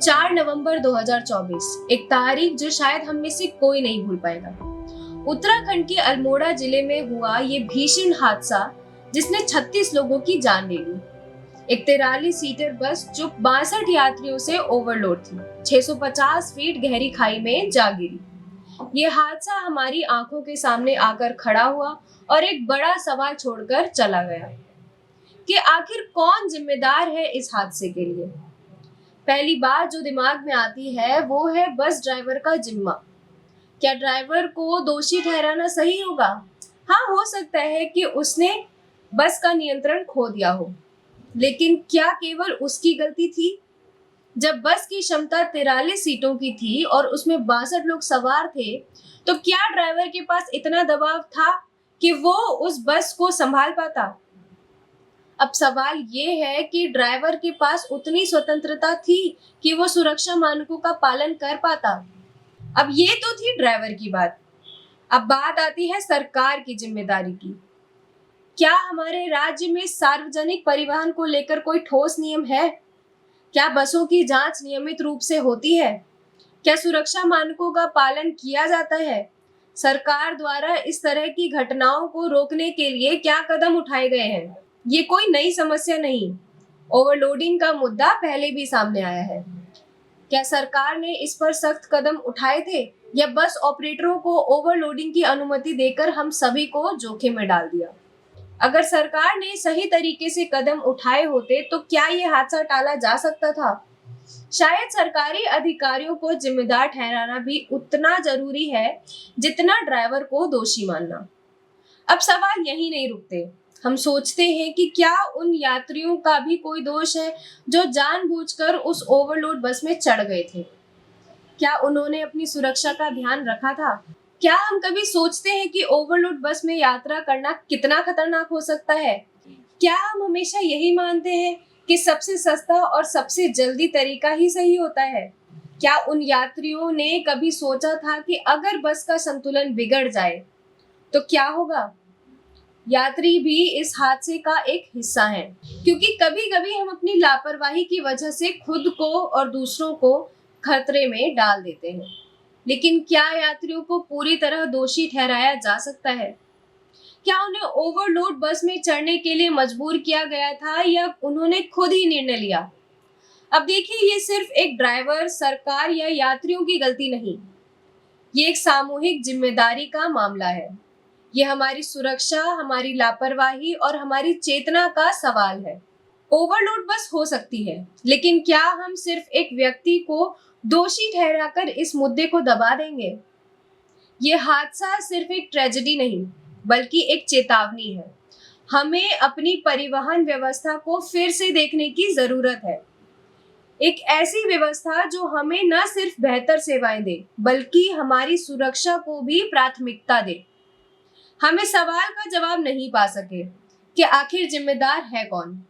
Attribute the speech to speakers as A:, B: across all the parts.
A: 4 नवंबर 2024, एक तारीख जो शायद हम में से कोई नहीं भूल पाएगा। उत्तराखंड के अल्मोड़ा जिले में हुआ ये भीषण हादसा जिसने 36 लोगों की जान ले ली। एक 43 सीटर बस जो 62 यात्रियों से ओवरलोड थी, 650 फीट गहरी खाई में जा गिरी। ये हादसा हमारी आंखों के सामने आकर खड़ा हुआ और एक बड़ा सवाल छोड़कर चला गया कि आखिर कौन जिम्मेदार है इस हादसे के लिए। पहली बात जो दिमाग में आती है वो है बस ड्राइवर का जिम्मा। क्या ड्राइवर को दोषी ठहराना सही होगा? हाँ, हो सकता है कि उसने बस का नियंत्रण खो दिया हो, लेकिन क्या केवल उसकी गलती थी? जब बस की क्षमता 43 सीटों की थी और उसमें 62 लोग सवार थे, तो क्या ड्राइवर के पास इतना दबाव था कि वो उस बस को संभाल पाता? अब सवाल ये है कि ड्राइवर के पास उतनी स्वतंत्रता थी कि वो सुरक्षा मानकों का पालन कर पाता। अब ये तो थी ड्राइवर की बात। अब बात आती है सरकार की जिम्मेदारी की। क्या हमारे राज्य में सार्वजनिक परिवहन को लेकर कोई ठोस नियम है? क्या बसों की जांच नियमित रूप से होती है? क्या सुरक्षा मानकों का पालन किया जाता है? सरकार द्वारा इस तरह की घटनाओं को रोकने के लिए क्या कदम उठाए गए हैं? ये कोई नई समस्या नहीं। ओवरलोडिंग का मुद्दा पहले भी सामने आया है। क्या सरकार ने इस पर सख्त कदम उठाए थे या बस ऑपरेटरों को ओवरलोडिंग की अनुमति देकर हम सभी को जोखिम में डाल दिया? अगर सरकार ने सही तरीके से कदम उठाए होते तो क्या ये हादसा टाला जा सकता था? शायद सरकारी अधिकारियों को जिम्मेदार ठहराना भी उतना जरूरी है जितना ड्राइवर को दोषी मानना। अब सवाल यही नहीं रुकते। हम सोचते हैं कि क्या उन यात्रियों का भी कोई दोष है जो जानबूझकर उस ओवरलोड बस में चढ़ गए थे? क्या उन्होंने अपनी सुरक्षा का ध्यान रखा था? क्या हम कभी सोचते हैं कि ओवरलोड बस में यात्रा करना कितना खतरनाक हो सकता है? क्या हम हमेशा यही मानते हैं कि सबसे सस्ता और सबसे जल्दी तरीका ही सही होता है? क्या उन यात्रियों ने कभी सोचा था कि अगर बस का संतुलन बिगड़ जाए तो क्या होगा? यात्री भी इस हादसे का एक हिस्सा हैं, क्योंकि कभी-कभी हम अपनी लापरवाही की वजह से खुद को और दूसरों को खतरे में डाल देते हैं। लेकिन क्या यात्रियों को पूरी तरह दोषी ठहराया जा सकता है? क्या उन्हें ओवरलोड बस में चढ़ने के लिए मजबूर किया गया था या उन्होंने खुद ही निर्णय लिया? अब देखिए, ये सिर्फ एक ड्राइवर, सरकार या यात्रियों की गलती नहीं, ये एक सामूहिक जिम्मेदारी का मामला है। ये हमारी सुरक्षा, हमारी लापरवाही और हमारी चेतना का सवाल है। ओवरलोड बस हो सकती है, लेकिन क्या हम सिर्फ एक व्यक्ति को दोषी ठहराकर इस मुद्दे को दबा देंगे? ये हादसा सिर्फ एक ट्रेजेडी नहीं, बल्कि एक चेतावनी है। हमें अपनी परिवहन व्यवस्था को फिर से देखने की जरूरत है। एक ऐसी व्यवस्था जो हमें न सिर्फ बेहतर सेवाएं दे, बल्कि हमारी सुरक्षा को भी प्राथमिकता दे। हम इस सवाल का जवाब नहीं पा सके कि आखिर जिम्मेदार है कौन।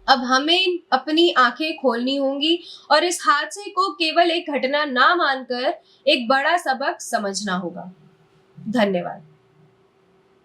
A: अब हमें अपनी आंखें खोलनी होंगी और इस हादसे को केवल एक घटना ना मानकर एक बड़ा सबक समझना होगा। धन्यवाद।